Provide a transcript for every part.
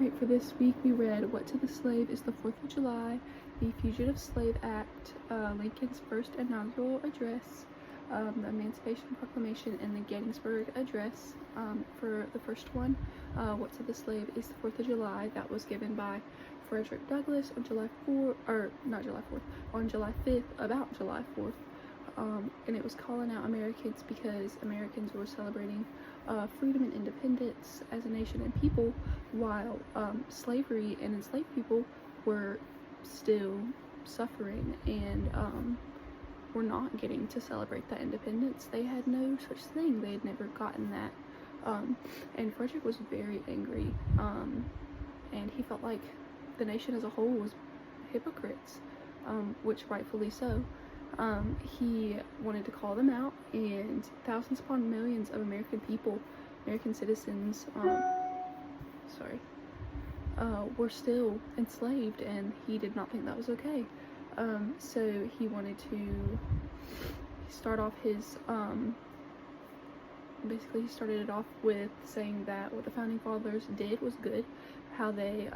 Right, for this week we read What to the Slave is the 4th of July, the Fugitive Slave Act, Lincoln's first inaugural address, the Emancipation Proclamation, and the Gettysburg Address. For the first one, What to the Slave is the 4th of July, that was given by Frederick Douglass on July 4th, or not July 4th, on July 5th, about July 4th. And it was calling out Americans because Americans were celebrating freedom and independence as a nation and people, while slavery and enslaved people were still suffering and were not getting to celebrate that independence. They had no such thing. They had never gotten that. And Frederick was very angry, and he felt like the nation as a whole was hypocrites, which rightfully so. He wanted to call them out, and thousands upon millions of American people, American citizens, were still enslaved, and he did not think that was okay. So he wanted to start off his, basically he started it off with saying that what the Founding Fathers did was good, how they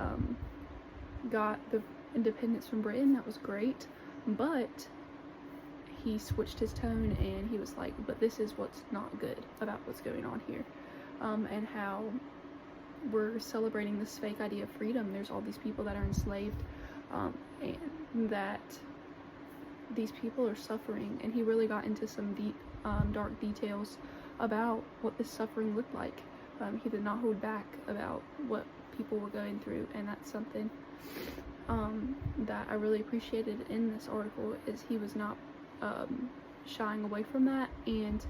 got the independence from Britain, that was great, but he switched his tone and he was like, but this is what's not good about what's going on here, and how we're celebrating this fake idea of freedom. There's all these people that are enslaved, and that these people are suffering, and he really got into some deep, dark details about what this suffering looked like. He did not hold back about what people were going through, and that's something that I really appreciated in this article, is he was not shying away from that, and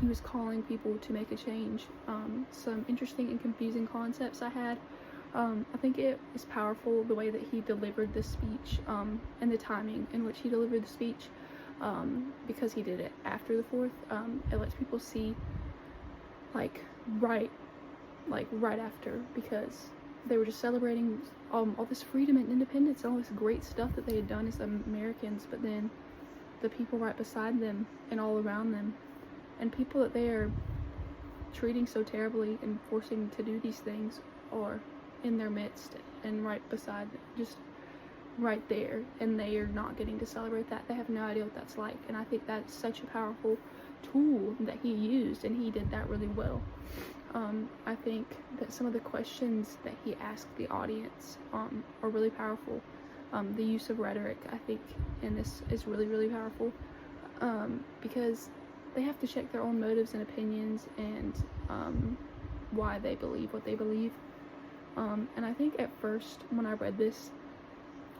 he was calling people to make a change. Some interesting and confusing concepts I had. I think it is powerful the way that he delivered the speech, and the timing in which he delivered the speech, because he did it after the 4th. It lets people see right after, because they were just celebrating all this freedom and independence and all this great stuff that they had done as Americans, but then the people right beside them and all around them, and people that they are treating so terribly and forcing to do these things, are in their midst and right beside, just right there, and they are not getting to celebrate that. They have no idea what that's like, and I think that's such a powerful tool that he used, and he did that really well. I think that some of the questions that he asked the audience are really powerful. The use of rhetoric, I think, in this is really, really powerful, because they have to check their own motives and opinions, and why they believe what they believe. And I think at first, when I read this,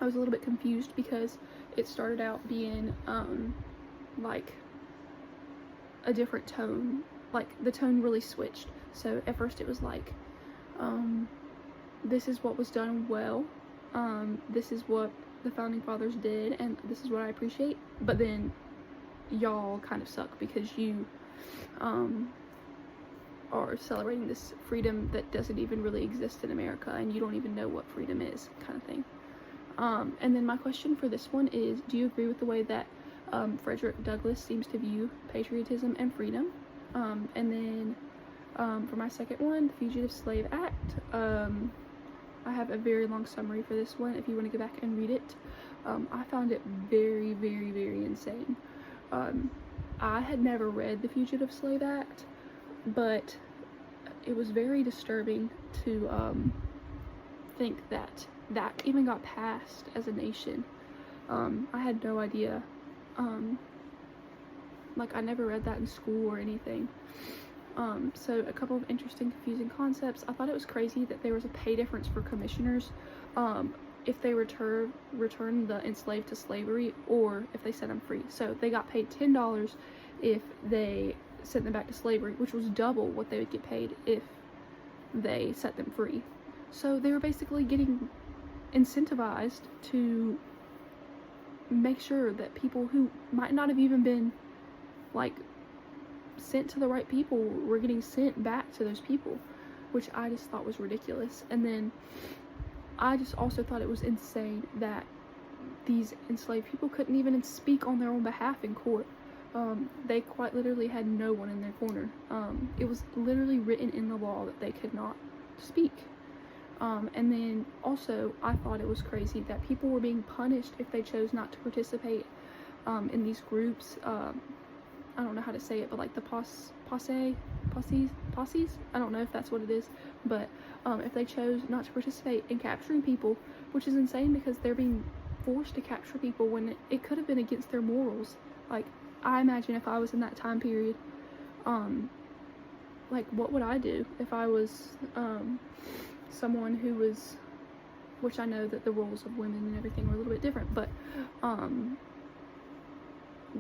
I was a little bit confused, because it started out being like a different tone. Like, the tone really switched. So at first it was like, this is what was done well, this is what the Founding Fathers did, and this is what I appreciate, but then y'all kind of suck because you are celebrating this freedom that doesn't even really exist in America, and you don't even know what freedom is, kind of thing. And then my question for this one is, do you agree with the way that Frederick Douglass seems to view patriotism and freedom? And then for my second one, the Fugitive Slave Act, I have a very long summary for this one if you want to go back and read it. I found it very, very, very insane. I had never read the Fugitive Slave Act, but it was very disturbing to think that that even got passed as a nation. I had no idea. Like, I never read that in school or anything. So a couple of interesting, confusing concepts. I thought it was crazy that there was a pay difference for commissioners if they return the enslaved to slavery, or if they set them free. So they got paid $10 if they sent them back to slavery, which was double what they would get paid if they set them free. So they were basically getting incentivized to make sure that people who might not have even been like sent to the right people were getting sent back to those people, which I just thought was ridiculous. And then I just also thought it was insane that these enslaved people couldn't even speak on their own behalf in court. They quite literally had no one in their corner. It was literally written in the law that they could not speak. And then also, I thought it was crazy that people were being punished if they chose not to participate in these groups. I don't know how to say it, but like the posses. I don't know if that's what it is, but if they chose not to participate in capturing people, which is insane because they're being forced to capture people when it could have been against their morals. Like, I imagine if I was in that time period, like, what would I do if I was someone who was, which I know that the roles of women and everything were a little bit different, but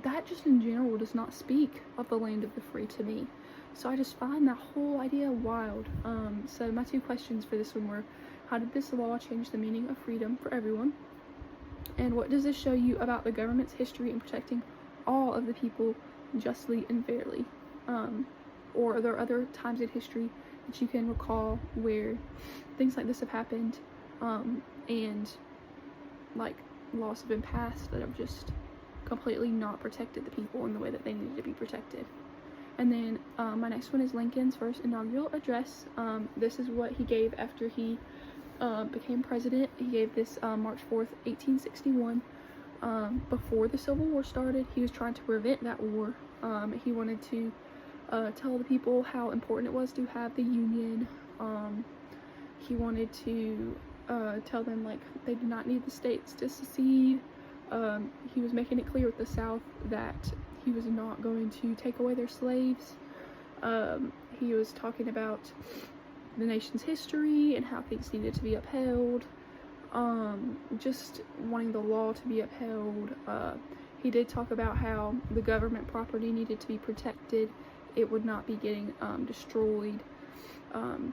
that just in general does not speak of the land of the free to me. So I just find that whole idea wild. So my two questions for this one were, how did this law change the meaning of freedom for everyone? And what does this show you about the government's history in protecting all of the people justly and fairly? Or are there other times in history that you can recall where things like this have happened, and like laws have been passed that have just completely not protected the people in the way that they needed to be protected? And then my next one is Lincoln's first inaugural address. This is what he gave after he became president. He gave this March 4th, 1861. Before the Civil War started, he was trying to prevent that war. He wanted to tell the people how important it was to have the Union. He wanted to tell them, like, they did not need the states to secede. He was making it clear with the South that he was not going to take away their slaves. He was talking about the nation's history and how things needed to be upheld. Just wanting the law to be upheld. He did talk about how the government property needed to be protected. It would not be getting destroyed.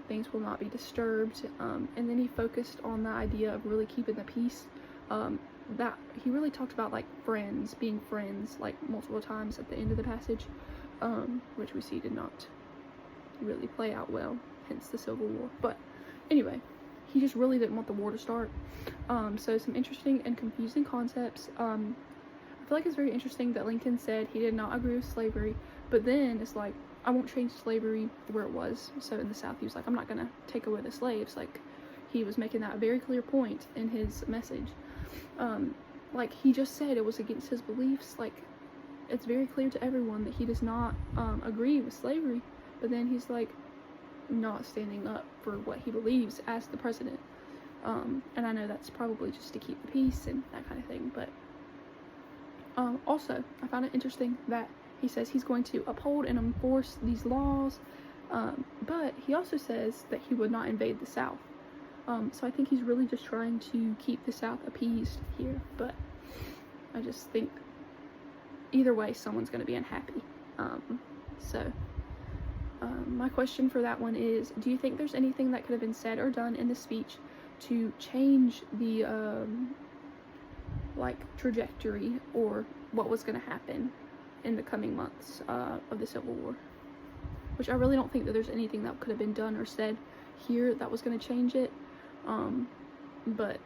Things will not be disturbed. And then he focused on the idea of really keeping the peace. That he really talked about, like, being friends, like, multiple times at the end of the passage, which we see did not really play out well, hence the Civil War. But anyway, he just really didn't want the war to start. So some interesting and confusing concepts. I feel like it's very interesting that Lincoln said he did not agree with slavery, but then it's like, I won't change slavery where it was. So in the South, he was like, I'm not gonna take away the slaves. Like, he was making that a very clear point in his message. Like, he just said it was against his beliefs. Like, it's very clear to everyone that he does not agree with slavery, but then he's like not standing up for what he believes as the president. And I know that's probably just to keep the peace and that kind of thing, but also I found it interesting that he says he's going to uphold and enforce these laws, but he also says that he would not invade the South. So I think he's really just trying to keep the South appeased here, but I just think either way someone's going to be unhappy. My question for that one is, do you think there's anything that could have been said or done in the speech to change the like trajectory or what was going to happen in the coming months of the Civil War? Which I really don't think that there's anything that could have been done or said here that was going to change it. But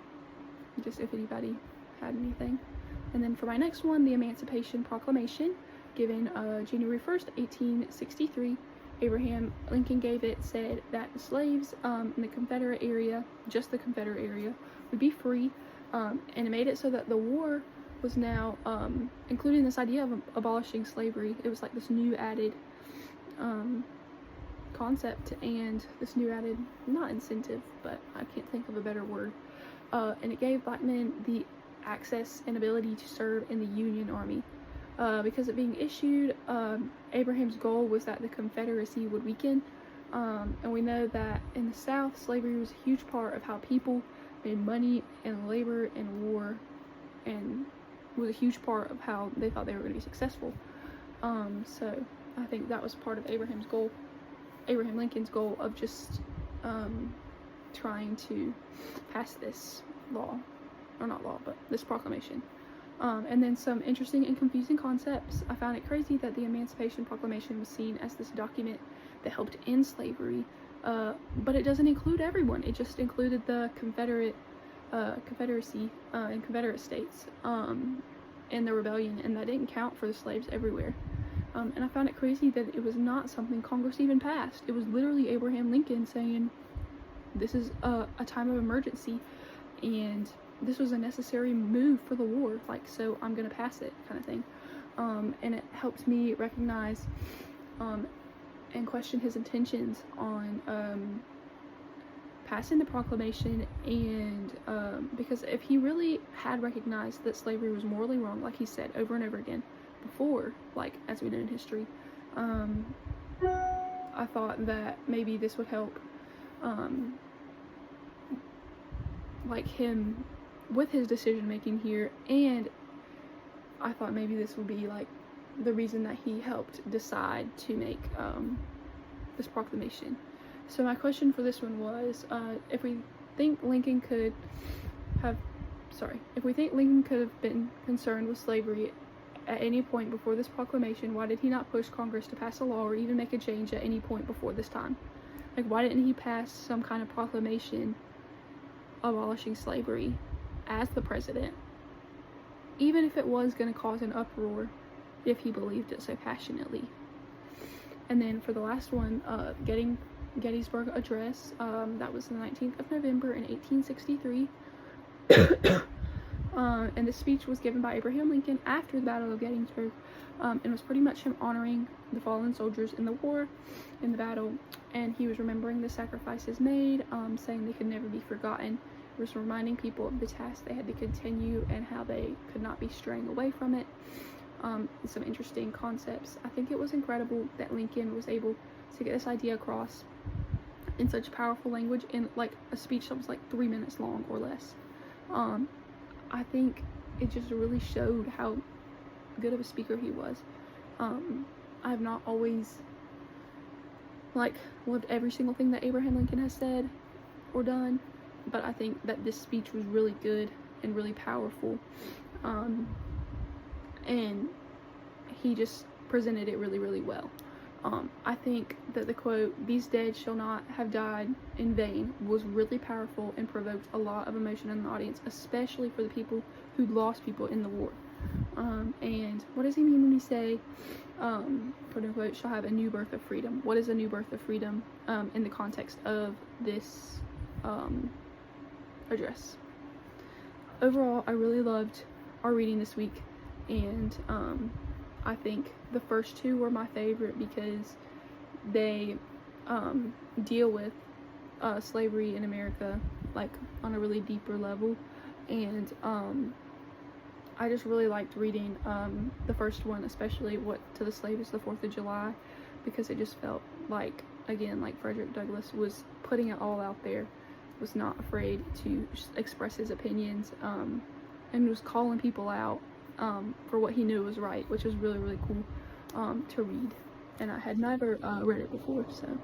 just if anybody had anything. And then for my next one, the Emancipation Proclamation, given January 1st, 1863. Abraham Lincoln gave it, said that the slaves in the Confederate area, just the Confederate area, would be free, and it made it so that the war was now including this idea of abolishing slavery. It was like this new added concept and this new added, not incentive, but I can't think of a better word, and it gave black men the access and ability to serve in the Union Army. Because it being issued, Abraham's goal was that the Confederacy would weaken, and we know that in the South, slavery was a huge part of how people made money and labor and war, and was a huge part of how they thought they were going to be successful. So I think that was part of Abraham Lincoln's goal of just trying to pass this law, or not law, but this proclamation. And then some interesting and confusing concepts. I found it crazy that the Emancipation Proclamation was seen as this document that helped end slavery, but it doesn't include everyone. It just included the Confederacy and Confederate states in the rebellion, and that didn't count for the slaves everywhere. And I found it crazy that it was not something Congress even passed. It was literally Abraham Lincoln saying, this is a time of emergency, and this was a necessary move for the war, like, so I'm gonna pass it, kind of thing. And it helps me recognize and question his intentions on passing the proclamation, and because if he really had recognized that slavery was morally wrong, like he said over and over again before, like as we know in history, I thought that maybe this would help like him with his decision making here, and I thought maybe this would be like the reason that he helped decide to make this proclamation. So my question for this one was, if we think Lincoln could have been concerned with slavery at any point before this proclamation, why did he not push Congress to pass a law or even make a change at any point before this time? Like, why didn't he pass some kind of proclamation abolishing slavery as the president, even if it was going to cause an uproar if he believed it so passionately? And then for the last one, Gettysburg Address, that was the 19th of November in 1863. And this speech was given by Abraham Lincoln after the Battle of Gettysburg, and was pretty much him honoring the fallen soldiers in the war, in the battle, and he was remembering the sacrifices made, saying they could never be forgotten. He was reminding people of the task they had to continue and how they could not be straying away from it. Some interesting concepts. I think it was incredible that Lincoln was able to get this idea across in such powerful language in like a speech that was like 3 minutes long or less. I think it just really showed how good of a speaker he was. I have not always like loved every single thing that Abraham Lincoln has said or done, but I think that this speech was really good and really powerful, and he just presented it really, really well. I think that the quote, "These dead shall not have died in vain," was really powerful and provoked a lot of emotion in the audience, especially for the people who lost people in the war. And what does he mean when he say, quote unquote, "shall have a new birth of freedom"? What is a new birth of freedom in the context of this address? Overall, I really loved our reading this week, and I think the first two were my favorite because they deal with slavery in America like on a really deeper level, and I just really liked reading the first one, especially What to the Slave is the 4th of July, because it just felt like, again, like Frederick Douglass was putting it all out there, was not afraid to express his opinions, and was calling people out for what he knew was right, which was really, really cool to read, and I had never read it before, so